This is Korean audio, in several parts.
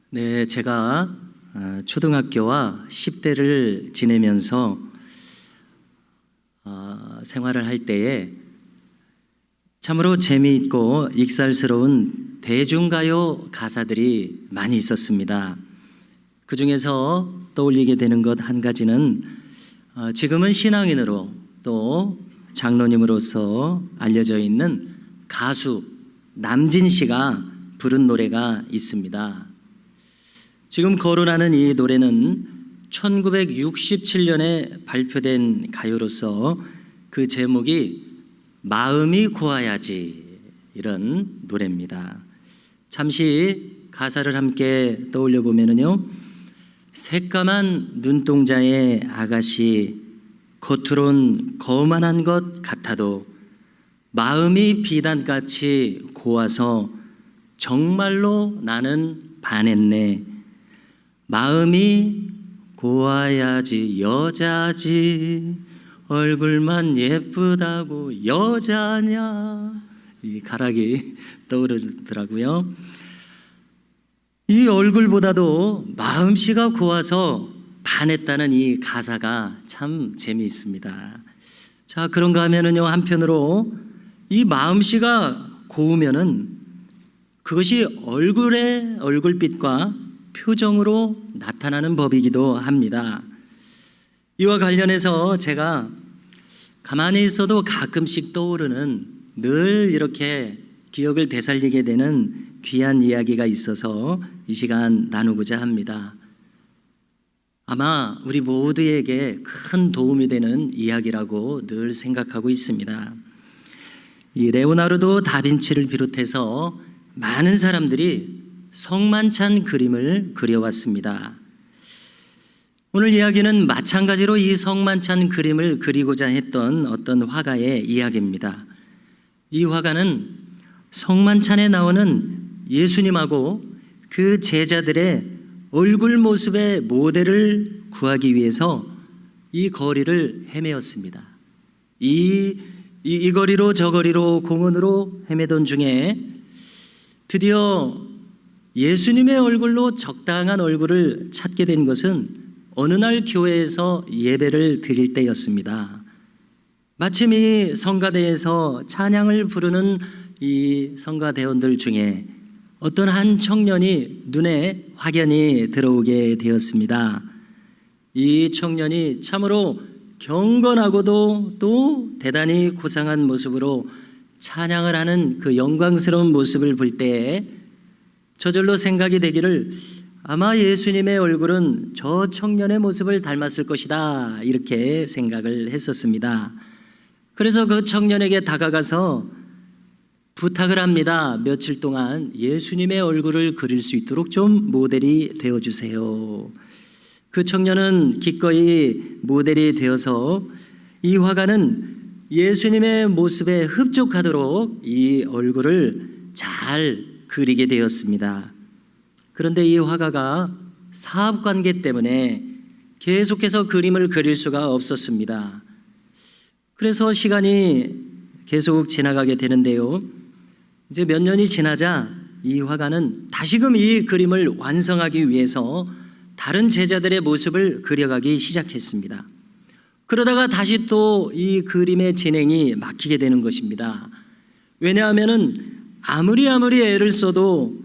네, 제가 초등학교와 10대를 지내면서 생활을 할 때에 참으로 재미있고 익살스러운 대중가요 가사들이 많이 있었습니다. 그 중에서 떠올리게 되는 것 한 가지는 지금은 신앙인으로 또 장로님으로서 알려져 있는 가수 남진 씨가 부른 노래가 있습니다. 지금 거론하는 이 노래는 1967년에 발표된 가요로서 그 제목이 마음이 고와야지 이런 노래입니다. 잠시 가사를 함께 떠올려 보면요, 새까만 눈동자의 아가씨, 겉으론 거만한 것 같아도 마음이 비단같이 고와서 정말로 나는 반했네. 마음이 고와야지 여자지, 얼굴만 예쁘다고 여자냐. 이 가락이 떠오르더라고요. 이 얼굴보다도 마음씨가 고와서 반했다는 이 가사가 참 재미있습니다. 자, 그런가 하면은요, 한편으로 이 마음씨가 고우면은 그것이 얼굴빛과 표정으로 나타나는 법이기도 합니다. 이와 관련해서 제가 가만히 있어도 가끔씩 떠오르는, 늘 이렇게 기억을 되살리게 되는 귀한 이야기가 있어서 이 시간 나누고자 합니다. 아마 우리 모두에게 큰 도움이 되는 이야기라고 늘 생각하고 있습니다. 이 레오나르도 다빈치를 비롯해서 많은 사람들이 성만찬 그림을 그려왔습니다. 오늘 이야기는 마찬가지로 이 성만찬 그림을 그리고자 했던 어떤 화가의 이야기입니다. 이 화가는 성만찬에 나오는 예수님하고 그 제자들의 얼굴 모습의 모델을 구하기 위해서 이 거리를 헤매었습니다. 이 거리로 저 거리로 공원으로 헤매던 중에 드디어 예수님의 얼굴로 적당한 얼굴을 찾게 된 것은 어느 날 교회에서 예배를 드릴 때였습니다. 마침 이 성가대에서 찬양을 부르는 이 성가대원들 중에 어떤 한 청년이 눈에 확연히 들어오게 되었습니다. 이 청년이 참으로 경건하고도 또 대단히 고상한 모습으로 찬양을 하는 그 영광스러운 모습을 볼 때에 저절로 생각이 되기를, 아마 예수님의 얼굴은 저 청년의 모습을 닮았을 것이다, 이렇게 생각을 했었습니다. 그래서 그 청년에게 다가가서 부탁을 합니다. 며칠 동안 예수님의 얼굴을 그릴 수 있도록 좀 모델이 되어주세요. 그 청년은 기꺼이 모델이 되어서 이 화가는 예수님의 모습에 흡족하도록 이 얼굴을 잘 그리게 되었습니다. 그런데 이 화가가 사업관계 때문에 계속해서 그림을 그릴 수가 없었습니다. 그래서 시간이 계속 지나가게 되는데요, 이제 몇 년이 지나자 이 화가는 다시금 이 그림을 완성하기 위해서 다른 제자들의 모습을 그려가기 시작했습니다. 그러다가 다시 또 이 그림의 진행이 막히게 되는 것입니다. 왜냐하면은 아무리 애를 써도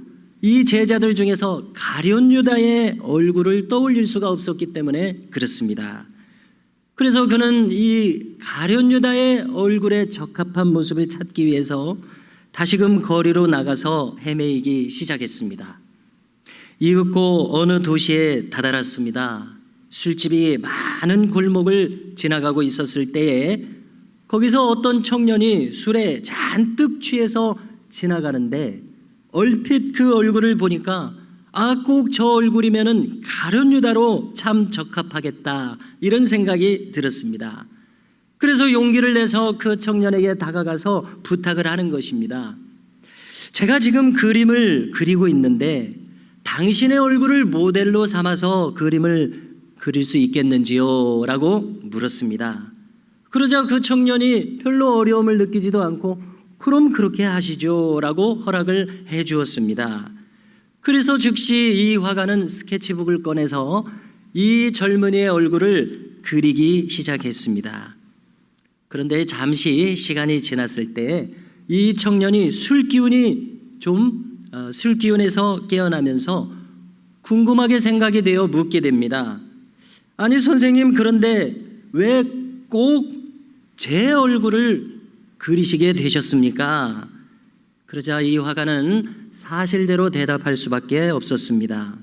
이 제자들 중에서 가룟 유다의 얼굴을 떠올릴 수가 없었기 때문에 그렇습니다. 그래서 그는 이 가룟 유다의 얼굴에 적합한 모습을 찾기 위해서 다시금 거리로 나가서 헤매이기 시작했습니다. 이윽고 어느 도시에 다다랐습니다. 술집이 많은 골목을 지나가고 있었을 때에 거기서 어떤 청년이 술에 잔뜩 취해서 지나가는데 얼핏 그 얼굴을 보니까 꼭 저 얼굴이면은 가룟 유다로 참 적합하겠다, 이런 생각이 들었습니다. 그래서 용기를 내서 그 청년에게 다가가서 부탁을 하는 것입니다. 제가 지금 그림을 그리고 있는데 당신의 얼굴을 모델로 삼아서 그림을 그릴 수 있겠는지요? 라고 물었습니다. 그러자 그 청년이 별로 어려움을 느끼지도 않고 그럼 그렇게 하시죠, 라고 허락을 해 주었습니다. 그래서 즉시 이 화가는 스케치북을 꺼내서 이 젊은이의 얼굴을 그리기 시작했습니다. 그런데 잠시 시간이 지났을 때 이 청년이 술기운에서 깨어나면서 궁금하게 생각이 되어 묻게 됩니다. 아니 선생님, 그런데 왜 꼭 제 얼굴을 그리시게 되셨습니까? 그러자 이 화가는 사실대로 대답할 수밖에 없었습니다.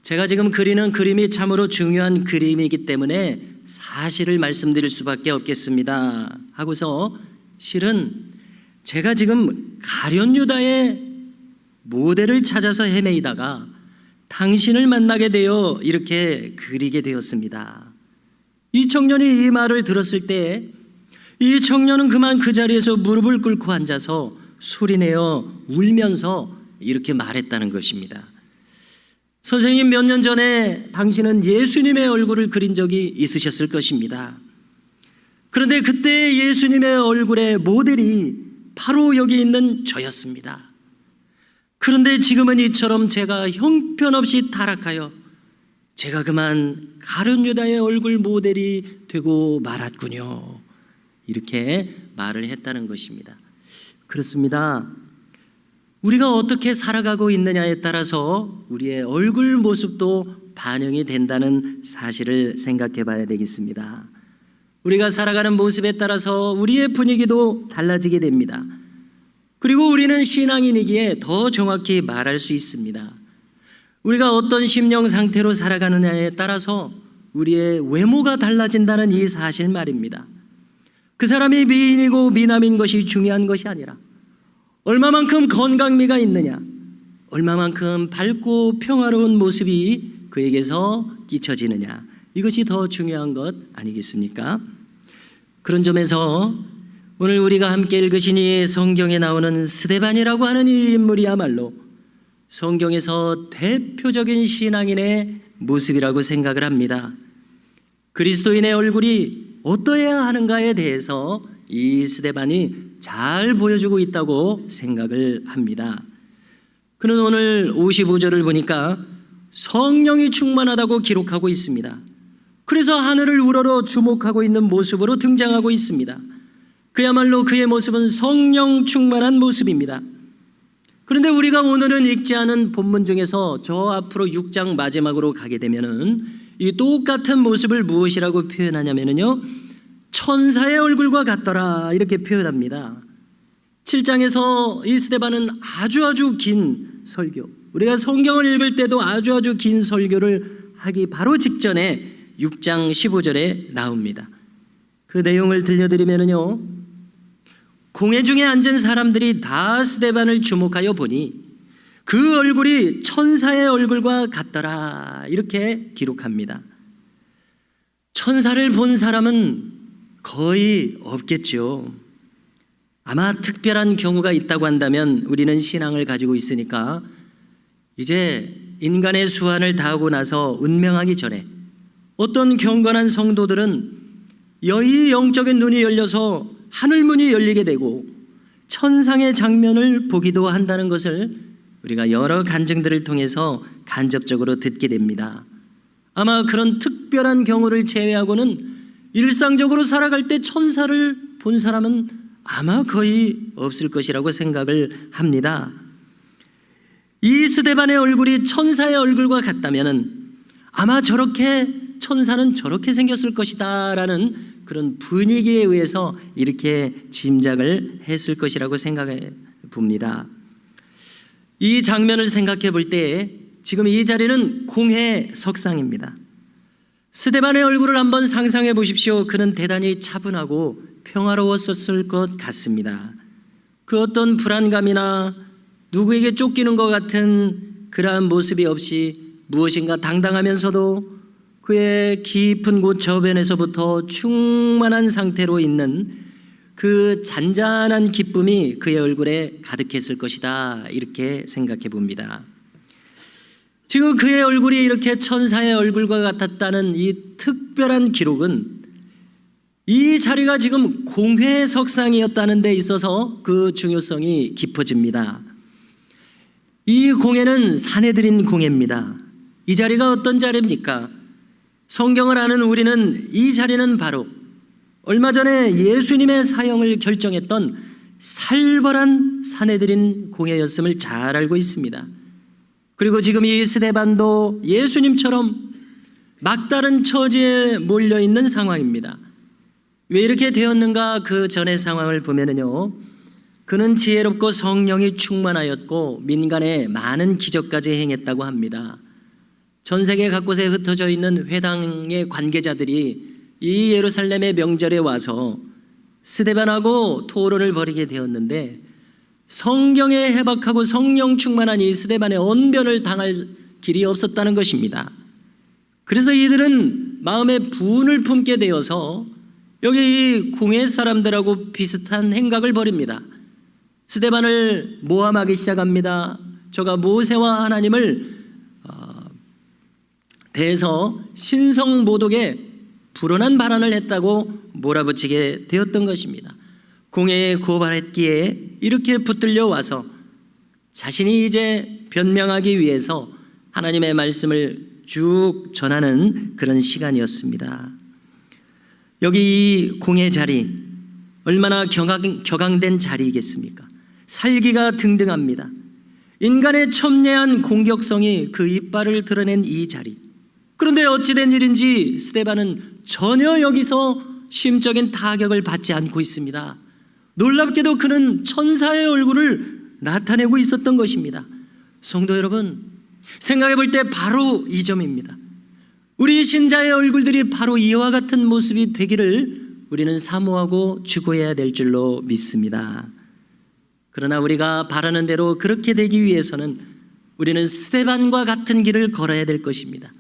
제가 지금 그리는 그림이 참으로 중요한 그림이기 때문에 사실을 말씀드릴 수밖에 없겠습니다 하고서, 실은 제가 지금 가룟 유다의 모델을 찾아서 헤매이다가 당신을 만나게 되어 이렇게 그리게 되었습니다. 이 청년이 이 말을 들었을 때 이 청년은 그만 그 자리에서 무릎을 꿇고 앉아서 소리내어 울면서 이렇게 말했다는 것입니다. 선생님, 몇 년 전에 당신은 예수님의 얼굴을 그린 적이 있으셨을 것입니다. 그런데 그때 예수님의 얼굴의 모델이 바로 여기 있는 저였습니다. 그런데 지금은 이처럼 제가 형편없이 타락하여 제가 그만 가룟 유다의 얼굴 모델이 되고 말았군요. 이렇게 말을 했다는 것입니다. 그렇습니다. 우리가 어떻게 살아가고 있느냐에 따라서 우리의 얼굴 모습도 반영이 된다는 사실을 생각해 봐야 되겠습니다. 우리가 살아가는 모습에 따라서 우리의 분위기도 달라지게 됩니다. 그리고 우리는 신앙인이기에 더 정확히 말할 수 있습니다. 우리가 어떤 심령 상태로 살아가느냐에 따라서 우리의 외모가 달라진다는 이 사실 말입니다. 그 사람이 미인이고 미남인 것이 중요한 것이 아니라 얼마만큼 건강미가 있느냐, 얼마만큼 밝고 평화로운 모습이 그에게서 끼쳐지느냐, 이것이 더 중요한 것 아니겠습니까? 그런 점에서 오늘 우리가 함께 읽으신 이 성경에 나오는 스데반이라고 하는 이 인물이야말로 성경에서 대표적인 신앙인의 모습이라고 생각을 합니다. 그리스도인의 얼굴이 어떠해야 하는가에 대해서 이 스데반이 잘 보여주고 있다고 생각을 합니다. 그는 오늘 55절을 보니까 성령이 충만하다고 기록하고 있습니다. 그래서 하늘을 우러러 주목하고 있는 모습으로 등장하고 있습니다. 그야말로 그의 모습은 성령 충만한 모습입니다. 그런데 우리가 오늘은 읽지 않은 본문 중에서 저 앞으로 6장 마지막으로 가게 되면은 이 똑같은 모습을 무엇이라고 표현하냐면요, 천사의 얼굴과 같더라 이렇게 표현합니다. 7장에서 이 스데반은 아주 긴 설교, 우리가 성경을 읽을 때도 아주 긴 설교를 하기 바로 직전에 6장 15절에 나옵니다. 그 내용을 들려드리면요, 공회 중에 앉은 사람들이 다 스데반을 주목하여 보니 그 얼굴이 천사의 얼굴과 같더라 이렇게 기록합니다. 천사를 본 사람은 거의 없겠죠. 아마 특별한 경우가 있다고 한다면 우리는 신앙을 가지고 있으니까 이제 인간의 수완을 다하고 나서 운명하기 전에 어떤 경건한 성도들은 이 영적인 눈이 열려서 하늘문이 열리게 되고 천상의 장면을 보기도 한다는 것을 우리가 여러 간증들을 통해서 간접적으로 듣게 됩니다. 아마 그런 특별한 경우를 제외하고는 일상적으로 살아갈 때 천사를 본 사람은 아마 거의 없을 것이라고 생각을 합니다. 이 스데반의 얼굴이 천사의 얼굴과 같다면 아마 천사는 저렇게 생겼을 것이다 라는 그런 분위기에 의해서 이렇게 짐작을 했을 것이라고 생각해 봅니다. 이 장면을 생각해 볼 때 지금 이 자리는 공회 석상입니다. 스데반의 얼굴을 한번 상상해 보십시오. 그는 대단히 차분하고 평화로웠었을 것 같습니다. 그 어떤 불안감이나 누구에게 쫓기는 것 같은 그러한 모습이 없이 무엇인가 당당하면서도 그의 깊은 곳 저변에서부터 충만한 상태로 있는 그 잔잔한 기쁨이 그의 얼굴에 가득했을 것이다 이렇게 생각해 봅니다. 지금 그의 얼굴이 이렇게 천사의 얼굴과 같았다는 이 특별한 기록은 이 자리가 지금 공회석상이었다는 데 있어서 그 중요성이 깊어집니다. 이 공회는 사내들인 공회입니다. 이 자리가 어떤 자리입니까? 성경을 아는 우리는 이 자리는 바로 얼마 전에 예수님의 사형을 결정했던 살벌한 사내들인 공회였음을 잘 알고 있습니다. 그리고 지금 이 스데반도 예수님처럼 막다른 처지에 몰려있는 상황입니다. 왜 이렇게 되었는가? 그 전의 상황을 보면요, 그는 지혜롭고 성령이 충만하였고 민간에 많은 기적까지 행했다고 합니다. 전 세계 각곳에 흩어져 있는 회당의 관계자들이 이 예루살렘의 명절에 와서 스데반하고 토론을 벌이게 되었는데, 성경에 해박하고 성령 충만한 이 스데반의 언변을 당할 길이 없었다는 것입니다. 그래서 이들은 마음에 분을 품게 되어서 여기 이 공회 사람들하고 비슷한 행각을 벌입니다. 스데반을 모함하기 시작합니다. 저가 모세와 하나님을 대해서 신성모독에 불온한 발언을 했다고 몰아붙이게 되었던 것입니다. 공회에 고발했기에 이렇게 붙들려 와서 자신이 이제 변명하기 위해서 하나님의 말씀을 쭉 전하는 그런 시간이었습니다. 여기 이 공회 자리 얼마나 격앙된 자리이겠습니까? 살기가 등등합니다. 인간의 첨예한 공격성이 그 이빨을 드러낸 이 자리. 그런데 어찌된 일인지 스데반은 전혀 여기서 심적인 타격을 받지 않고 있습니다. 놀랍게도 그는 천사의 얼굴을 나타내고 있었던 것입니다. 성도 여러분, 생각해 볼 때 바로 이 점입니다. 우리 신자의 얼굴들이 바로 이와 같은 모습이 되기를 우리는 사모하고 추구해야 될 줄로 믿습니다. 그러나 우리가 바라는 대로 그렇게 되기 위해서는 우리는 스데반과 같은 길을 걸어야 될 것입니다.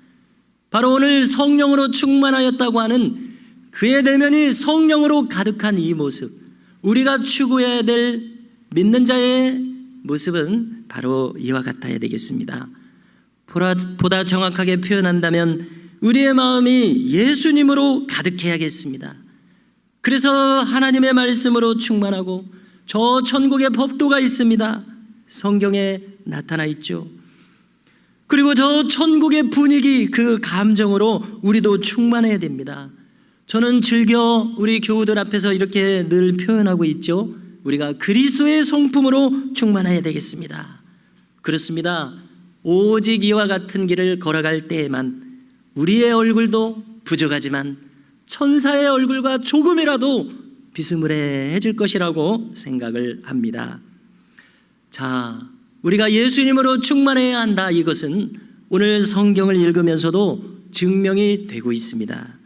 바로 오늘 성령으로 충만하였다고 하는 그의 내면이 성령으로 가득한 이 모습, 우리가 추구해야 될 믿는 자의 모습은 바로 이와 같아야 되겠습니다. 보다 정확하게 표현한다면 우리의 마음이 예수님으로 가득해야겠습니다. 그래서 하나님의 말씀으로 충만하고 저 천국의 법도가 있습니다. 성경에 나타나 있죠. 그리고 저 천국의 분위기, 그 감정으로 우리도 충만해야 됩니다. 저는 즐겨 우리 교우들 앞에서 이렇게 늘 표현하고 있죠. 우리가 그리스도의 성품으로 충만해야 되겠습니다. 그렇습니다. 오직 이와 같은 길을 걸어갈 때에만 우리의 얼굴도 부족하지만 천사의 얼굴과 조금이라도 비스무리해질 것이라고 생각을 합니다. 자, 우리가 예수님으로 충만해야 한다, 이것은 오늘 성경을 읽으면서도 증명이 되고 있습니다.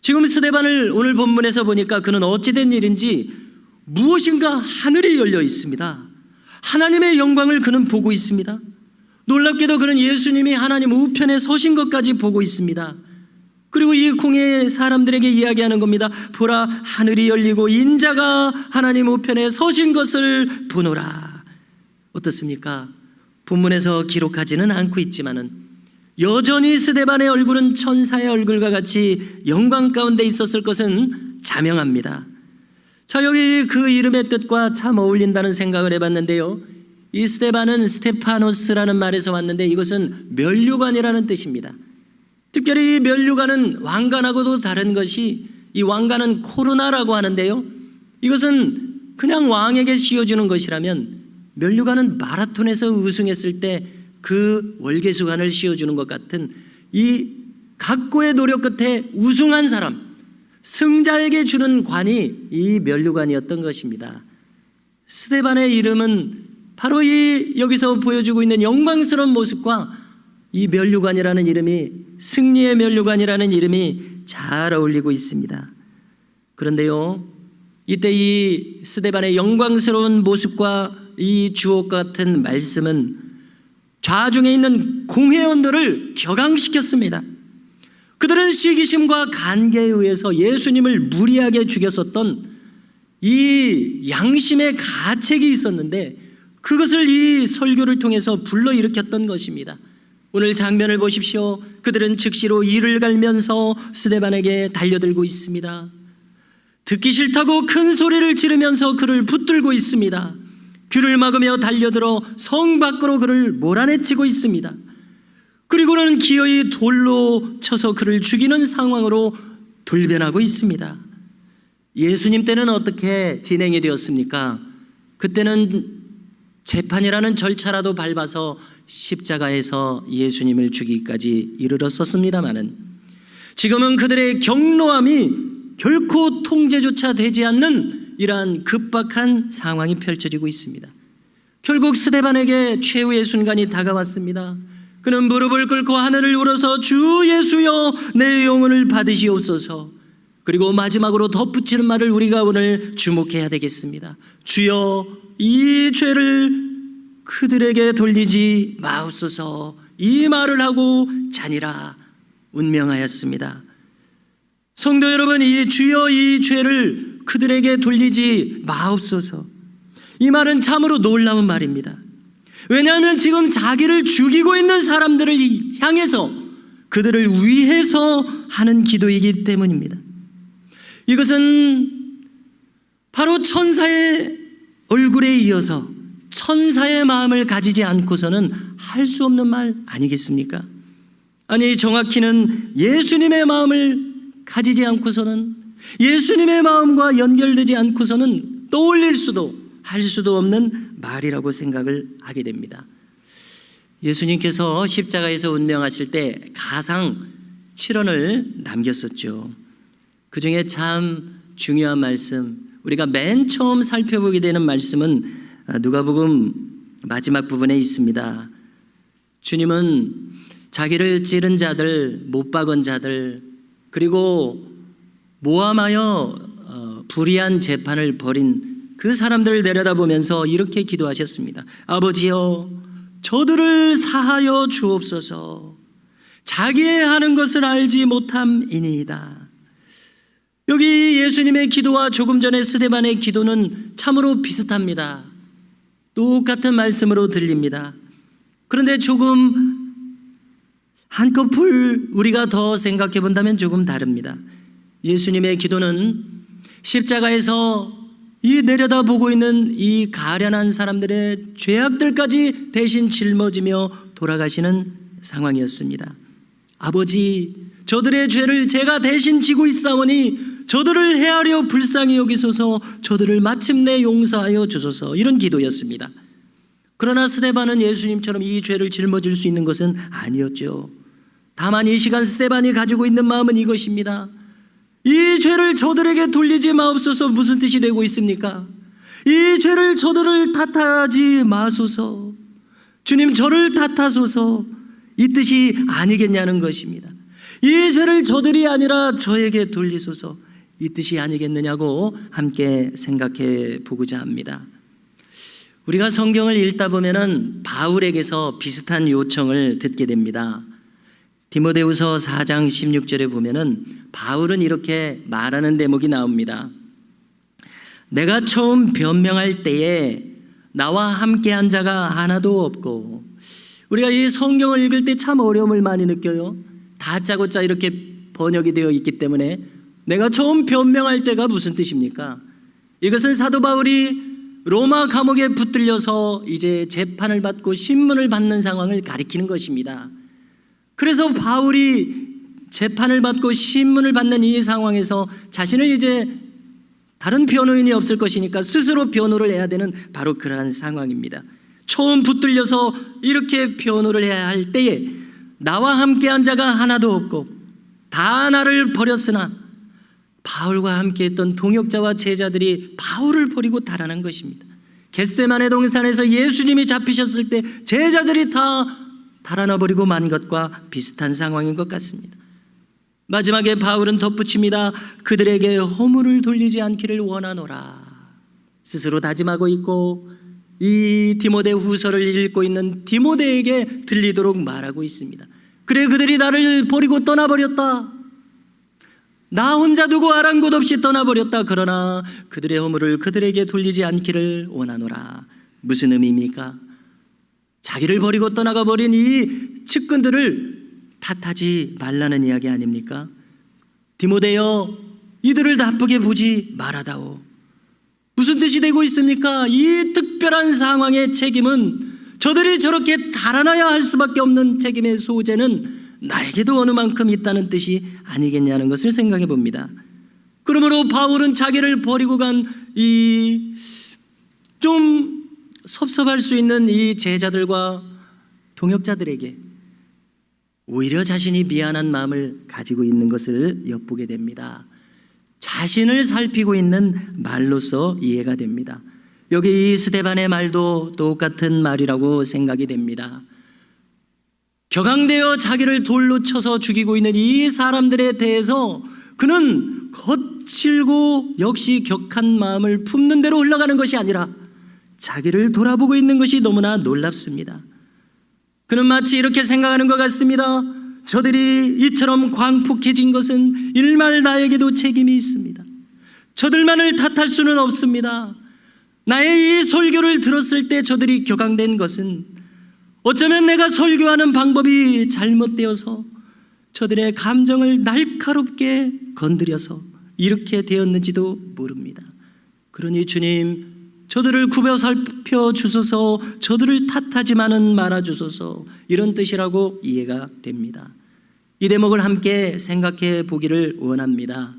지금 스데반을 오늘 본문에서 보니까 그는 어찌된 일인지 무엇인가 하늘이 열려 있습니다. 하나님의 영광을 그는 보고 있습니다. 놀랍게도 그는 예수님이 하나님 우편에 서신 것까지 보고 있습니다. 그리고 이 공회의 사람들에게 이야기하는 겁니다. 보라, 하늘이 열리고 인자가 하나님 우편에 서신 것을 보노라. 어떻습니까? 본문에서 기록하지는 않고 있지만은 여전히 스데반의 얼굴은 천사의 얼굴과 같이 영광 가운데 있었을 것은 자명합니다. 자, 여기 그 이름의 뜻과 참 어울린다는 생각을 해봤는데요, 이 스데반은 스테파노스라는 말에서 왔는데 이것은 면류관이라는 뜻입니다. 특별히 이 면류관은 왕관하고도 다른 것이, 이 왕관은 코로나라고 하는데요, 이것은 그냥 왕에게 씌워주는 것이라면 면류관은 마라톤에서 우승했을 때 그 월계수관을 씌워주는 것 같은 이 각고의 노력 끝에 우승한 사람, 승자에게 주는 관이 이 면류관이었던 것입니다. 스데반의 이름은 바로 이 여기서 보여주고 있는 영광스러운 모습과 이 면류관이라는 이름이, 승리의 면류관이라는 이름이 잘 어울리고 있습니다. 그런데요, 이때 이 스데반의 영광스러운 모습과 이 주옥 같은 말씀은 좌중에 있는 공회원들을 격앙시켰습니다. 그들은 시기심과 간계에 의해서 예수님을 무리하게 죽였었던 이 양심의 가책이 있었는데 그것을 이 설교를 통해서 불러일으켰던 것입니다. 오늘 장면을 보십시오. 그들은 즉시로 이를 갈면서 스데반에게 달려들고 있습니다. 듣기 싫다고 큰 소리를 지르면서 그를 붙들고 있습니다. 귀를 막으며 달려들어 성 밖으로 그를 몰아내치고 있습니다. 그리고는 기어이 돌로 쳐서 그를 죽이는 상황으로 돌변하고 있습니다. 예수님 때는 어떻게 진행이 되었습니까? 그때는 재판이라는 절차라도 밟아서 십자가에서 예수님을 죽이기까지 이르렀었습니다마는, 지금은 그들의 경로함이 결코 통제조차 되지 않는 이러한 급박한 상황이 펼쳐지고 있습니다. 결국 스데반에게 최후의 순간이 다가왔습니다. 그는 무릎을 꿇고 하늘을 울어서 주 예수여 내 영혼을 받으시옵소서. 그리고 마지막으로 덧붙이는 말을 우리가 오늘 주목해야 되겠습니다. 주여 이 죄를 그들에게 돌리지 마옵소서. 이 말을 하고 자니라 운명하였습니다. 성도 여러분, 이 주여 이 죄를 그들에게 돌리지 마옵소서, 이 말은 참으로 놀라운 말입니다. 왜냐하면 지금 자기를 죽이고 있는 사람들을 향해서 그들을 위해서 하는 기도이기 때문입니다. 이것은 바로 천사의 얼굴에 이어서 천사의 마음을 가지지 않고서는 할 수 없는 말 아니겠습니까? 아니, 정확히는 예수님의 마음을 가지지 않고서는, 예수님의 마음과 연결되지 않고서는 떠올릴 수도 할 수도 없는 말이라고 생각을 하게 됩니다. 예수님께서 십자가에서 운명하실 때 가상 7원을 남겼었죠. 그 중에 참 중요한 말씀, 우리가 맨 처음 살펴보게 되는 말씀은 누가복음 마지막 부분에 있습니다. 주님은 자기를 찌른 자들, 못 박은 자들, 그리고 모함하여 불의한 재판을 벌인 그 사람들을 내려다보면서 이렇게 기도하셨습니다. 아버지여, 저들을 사하여 주옵소서. 자기의 하는 것을 알지 못함이니이다. 여기 예수님의 기도와 조금 전에 스데반의 기도는 참으로 비슷합니다. 똑같은 말씀으로 들립니다. 그런데 조금 한꺼풀 우리가 더 생각해 본다면 조금 다릅니다. 예수님의 기도는 십자가에서 이 내려다보고 있는 이 가련한 사람들의 죄악들까지 대신 짊어지며 돌아가시는 상황이었습니다. 아버지, 저들의 죄를 제가 대신 지고 있사오니 저들을 헤아려 불쌍히 여기소서. 저들을 마침내 용서하여 주소서. 이런 기도였습니다. 그러나 스데반은 예수님처럼 이 죄를 짊어질 수 있는 것은 아니었죠. 다만 이 시간 스데반이 가지고 있는 마음은 이것입니다. 이 죄를 저들에게 돌리지 마옵소서. 무슨 뜻이 되고 있습니까? 이 죄를 저들을 탓하지 마소서. 주님, 저를 탓하소서. 이 뜻이 아니겠냐는 것입니다. 이 죄를 저들이 아니라 저에게 돌리소서. 이 뜻이 아니겠느냐고 함께 생각해 보고자 합니다. 우리가 성경을 읽다 보면은 바울에게서 비슷한 요청을 듣게 됩니다. 디모데후서 4장 16절에 보면은 바울은 이렇게 말하는 대목이 나옵니다. 내가 처음 변명할 때에 나와 함께한 자가 하나도 없고. 우리가 이 성경을 읽을 때 참 어려움을 많이 느껴요. 다짜고짜 이렇게 번역이 되어 있기 때문에 내가 처음 변명할 때가 무슨 뜻입니까? 이것은 사도 바울이 로마 감옥에 붙들려서 이제 재판을 받고 신문을 받는 상황을 가리키는 것입니다. 그래서 바울이 재판을 받고 신문을 받는 이 상황에서 자신을 이제 다른 변호인이 없을 것이니까 스스로 변호를 해야 되는 바로 그러한 상황입니다. 처음 붙들려서 이렇게 변호를 해야 할 때에 나와 함께한 자가 하나도 없고 다 나를 버렸으나, 바울과 함께했던 동역자와 제자들이 바울을 버리고 달아난 것입니다. 겟세마네 동산에서 예수님이 잡히셨을 때 제자들이 다 달아나 버리고 만 것과 비슷한 상황인 것 같습니다. 마지막에 바울은 덧붙입니다. 그들에게 허물을 돌리지 않기를 원하노라. 스스로 다짐하고 있고 이 디모데 후서를 읽고 있는 디모데에게 들리도록 말하고 있습니다. 그래, 그들이 나를 버리고 떠나버렸다. 나 혼자 두고 아랑곳 없이 떠나버렸다. 그러나 그들의 허물을 그들에게 돌리지 않기를 원하노라. 무슨 의미입니까? 자기를 버리고 떠나가 버린 이 측근들을 탓하지 말라는 이야기 아닙니까? 디모데여, 이들을 나쁘게 보지 말아다오. 무슨 뜻이 되고 있습니까? 이 특별한 상황의 책임은, 저들이 저렇게 달아나야 할 수밖에 없는 책임의 소재는 나에게도 어느 만큼 있다는 뜻이 아니겠냐는 것을 생각해 봅니다. 그러므로 바울은 자기를 버리고 간 이 좀 섭섭할 수 있는 이 제자들과 동역자들에게 오히려 자신이 미안한 마음을 가지고 있는 것을 엿보게 됩니다. 자신을 살피고 있는 말로서 이해가 됩니다. 여기 이 스데반의 말도 똑같은 말이라고 생각이 됩니다. 격앙되어 자기를 돌로 쳐서 죽이고 있는 이 사람들에 대해서 그는 거칠고 역시 격한 마음을 품는 대로 흘러가는 것이 아니라 자기를 돌아보고 있는 것이 너무나 놀랍습니다. 그는 마치 이렇게 생각하는 것 같습니다. 저들이 이처럼 광폭해진 것은 일말 나에게도 책임이 있습니다. 저들만을 탓할 수는 없습니다. 나의 이 설교를 들었을 때 저들이 격앙된 것은 어쩌면 내가 설교하는 방법이 잘못되어서 저들의 감정을 날카롭게 건드려서 이렇게 되었는지도 모릅니다. 그러니 주님, 저들을 굽어 살펴 주소서, 저들을 탓하지만은 말아 주소서, 이런 뜻이라고 이해가 됩니다. 이 대목을 함께 생각해 보기를 원합니다.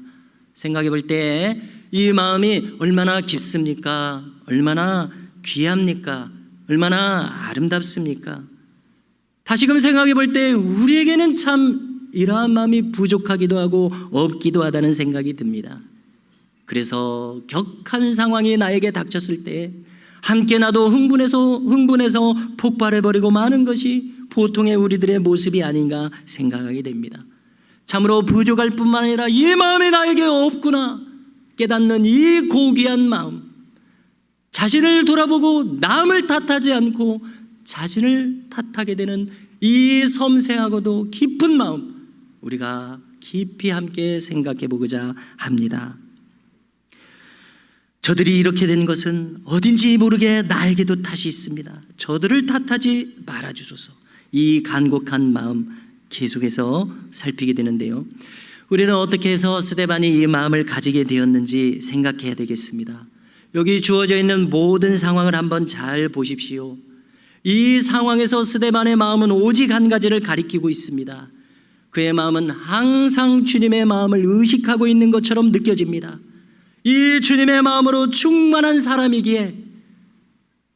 생각해 볼 때 이 마음이 얼마나 깊습니까? 얼마나 귀합니까? 얼마나 아름답습니까? 다시금 생각해 볼 때 우리에게는 참 이러한 마음이 부족하기도 하고 없기도 하다는 생각이 듭니다. 그래서 격한 상황이 나에게 닥쳤을 때 함께 나도 흥분해서 폭발해버리고 마는 것이 보통의 우리들의 모습이 아닌가 생각하게 됩니다. 참으로 부족할 뿐만 아니라 이 마음이 나에게 없구나 깨닫는 이 고귀한 마음, 자신을 돌아보고 남을 탓하지 않고 자신을 탓하게 되는 이 섬세하고도 깊은 마음, 우리가 깊이 함께 생각해 보고자 합니다. 저들이 이렇게 된 것은 어딘지 모르게 나에게도 탓이 있습니다. 저들을 탓하지 말아주소서. 이 간곡한 마음 계속해서 살피게 되는데요, 우리는 어떻게 해서 스데반이 이 마음을 가지게 되었는지 생각해야 되겠습니다. 여기 주어져 있는 모든 상황을 한번 잘 보십시오. 이 상황에서 스데반의 마음은 오직 한 가지를 가리키고 있습니다. 그의 마음은 항상 주님의 마음을 의식하고 있는 것처럼 느껴집니다. 이 주님의 마음으로 충만한 사람이기에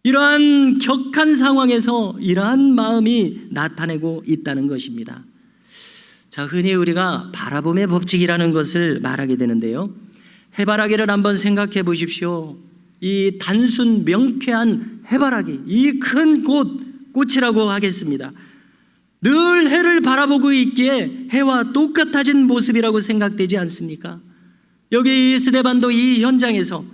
이러한 격한 상황에서 이러한 마음이 나타내고 있다는 것입니다. 자, 흔히 우리가 바라봄의 법칙이라는 것을 말하게 되는데요, 해바라기를 한번 생각해 보십시오. 이 단순 명쾌한 해바라기, 이 큰 꽃이라고 하겠습니다. 늘 해를 바라보고 있기에 해와 똑같아진 모습이라고 생각되지 않습니까? 여기 이 스데반도 이 현장에서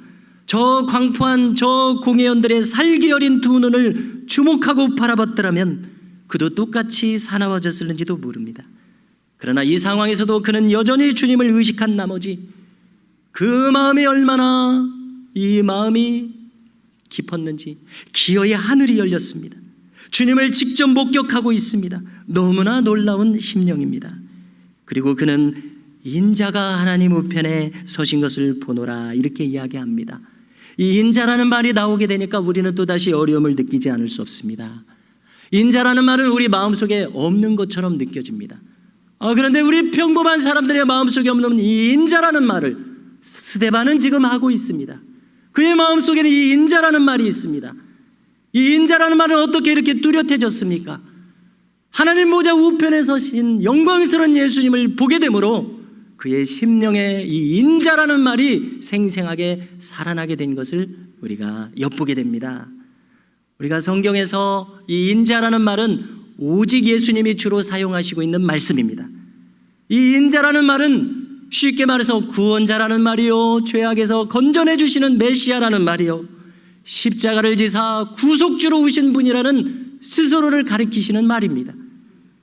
저 광포한 저 공회원들의 살기 어린 두 눈을 주목하고 바라봤더라면 그도 똑같이 사나워졌을는지도 모릅니다. 그러나 이 상황에서도 그는 여전히 주님을 의식한 나머지 그 마음이 얼마나 이 마음이 깊었는지 기어이 하늘이 열렸습니다. 주님을 직접 목격하고 있습니다. 너무나 놀라운 심령입니다. 그리고 그는 인자가 하나님 우편에 서신 것을 보노라 이렇게 이야기합니다. 이 인자라는 말이 나오게 되니까 우리는 또다시 어려움을 느끼지 않을 수 없습니다. 인자라는 말은 우리 마음속에 없는 것처럼 느껴집니다. 그런데 우리 평범한 사람들의 마음속에 없는 이 인자라는 말을 스데반은 지금 하고 있습니다. 그의 마음속에는 이 인자라는 말이 있습니다. 이 인자라는 말은 어떻게 이렇게 뚜렷해졌습니까? 하나님 보좌 우편에 서신 영광스러운 예수님을 보게 되므로 그의 심령에 이 인자라는 말이 생생하게 살아나게 된 것을 우리가 엿보게 됩니다. 우리가 성경에서 이 인자라는 말은 오직 예수님이 주로 사용하시고 있는 말씀입니다. 이 인자라는 말은 쉽게 말해서 구원자라는 말이요, 죄악에서 건져내 주시는 메시아라는 말이요, 십자가를 지사 구속주로 오신 분이라는 스스로를 가리키시는 말입니다.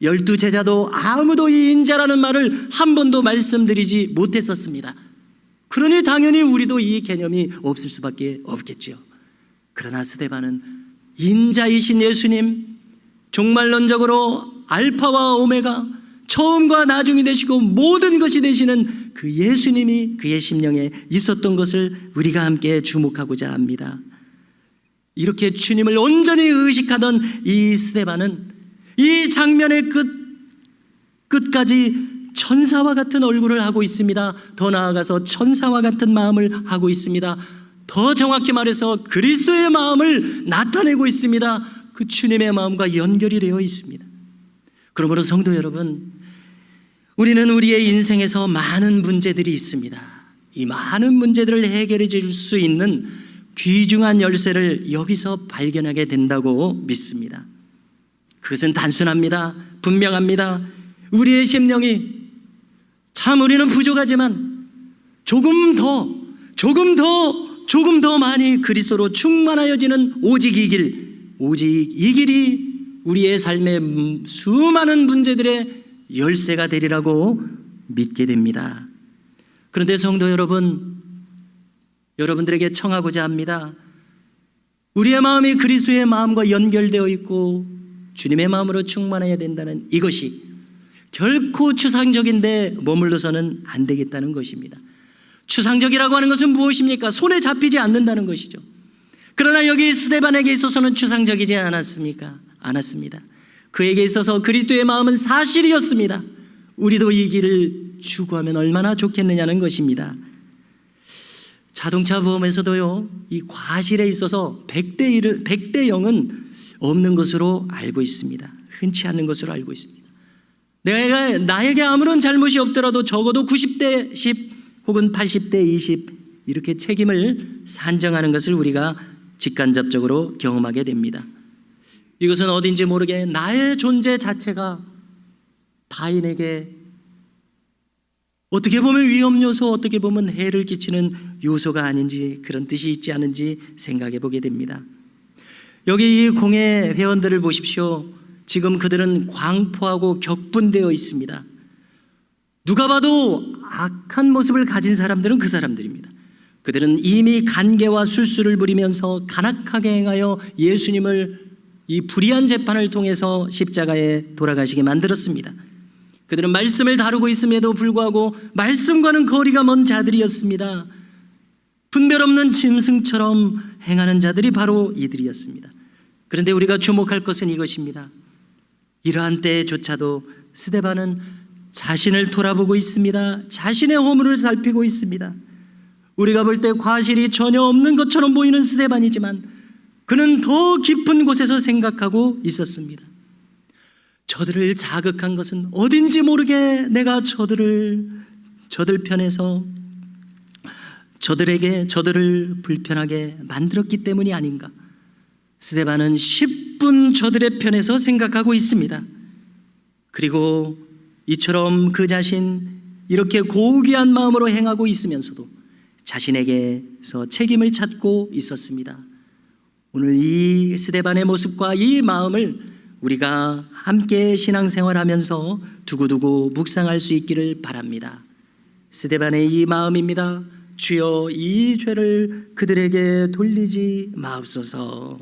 12 제자도 아무도 이 인자라는 말을 한 번도 말씀드리지 못했었습니다. 그러니 당연히 우리도 이 개념이 없을 수밖에 없겠죠. 그러나 스데반은 인자이신 예수님, 종말론적으로 알파와 오메가, 처음과 나중이 되시고 모든 것이 되시는 그 예수님이 그의 심령에 있었던 것을 우리가 함께 주목하고자 합니다. 이렇게 주님을 온전히 의식하던 이 스데반은 이 장면의 끝까지 천사와 같은 얼굴을 하고 있습니다. 더 나아가서 천사와 같은 마음을 하고 있습니다. 더 정확히 말해서 그리스도의 마음을 나타내고 있습니다. 그 주님의 마음과 연결이 되어 있습니다. 그러므로 성도 여러분, 우리는 우리의 인생에서 많은 문제들이 있습니다. 이 많은 문제들을 해결해 줄 수 있는 귀중한 열쇠를 여기서 발견하게 된다고 믿습니다. 그것은 단순합니다. 분명합니다. 우리의 심령이 참 우리는 부족하지만 조금 더 많이 그리스도로 충만하여지는 오직 이 길이 우리의 삶의 수많은 문제들의 열쇠가 되리라고 믿게 됩니다. 그런데 성도 여러분들에게 청하고자 합니다. 우리의 마음이 그리스도의 마음과 연결되어 있고 주님의 마음으로 충만해야 된다는 이것이 결코 추상적인데 머물러서는 안 되겠다는 것입니다. 추상적이라고 하는 것은 무엇입니까? 손에 잡히지 않는다는 것이죠. 그러나 여기 스데반에게 있어서는 추상적이지 않았습니까? 않았습니다. 그에게 있어서 그리스도의 마음은 사실이었습니다. 우리도 이 길을 추구하면 얼마나 좋겠느냐는 것입니다. 자동차 보험에서도요, 이 과실에 있어서 100대 0은 없는 것으로 알고 있습니다. 흔치 않는 것으로 알고 있습니다. 나에게 아무런 잘못이 없더라도 적어도 90대 10 혹은 80대 20 이렇게 책임을 산정하는 것을 우리가 직간접적으로 경험하게 됩니다. 이것은 어딘지 모르게 나의 존재 자체가 타인에게 어떻게 보면 위험 요소, 어떻게 보면 해를 끼치는 요소가 아닌지, 그런 뜻이 있지 않은지 생각해 보게 됩니다. 여기 이 공회 회원들을 보십시오. 지금 그들은 광포하고 격분되어 있습니다. 누가 봐도 악한 모습을 가진 사람들은 그 사람들입니다. 그들은 이미 간계와 술수를 부리면서 간악하게 행하여 예수님을 이 불의한 재판을 통해서 십자가에 돌아가시게 만들었습니다. 그들은 말씀을 다루고 있음에도 불구하고 말씀과는 거리가 먼 자들이었습니다. 분별 없는 짐승처럼 행하는 자들이 바로 이들이었습니다. 그런데 우리가 주목할 것은 이것입니다. 이러한 때조차도 스데반은 자신을 돌아보고 있습니다. 자신의 허물을 살피고 있습니다. 우리가 볼 때 과실이 전혀 없는 것처럼 보이는 스데반이지만 그는 더 깊은 곳에서 생각하고 있었습니다. 저들을 자극한 것은 어딘지 모르게 내가 저들 편에서 저들을 불편하게 만들었기 때문이 아닌가. 스데반은 10분 저들의 편에서 생각하고 있습니다. 그리고 이처럼 그 자신 이렇게 고귀한 마음으로 행하고 있으면서도 자신에게서 책임을 찾고 있었습니다. 오늘 이 스데반의 모습과 이 마음을 우리가 함께 신앙생활하면서 두고두고 묵상할 수 있기를 바랍니다. 스데반의 이 마음입니다. 주여 이 죄를 그들에게 돌리지 마옵소서.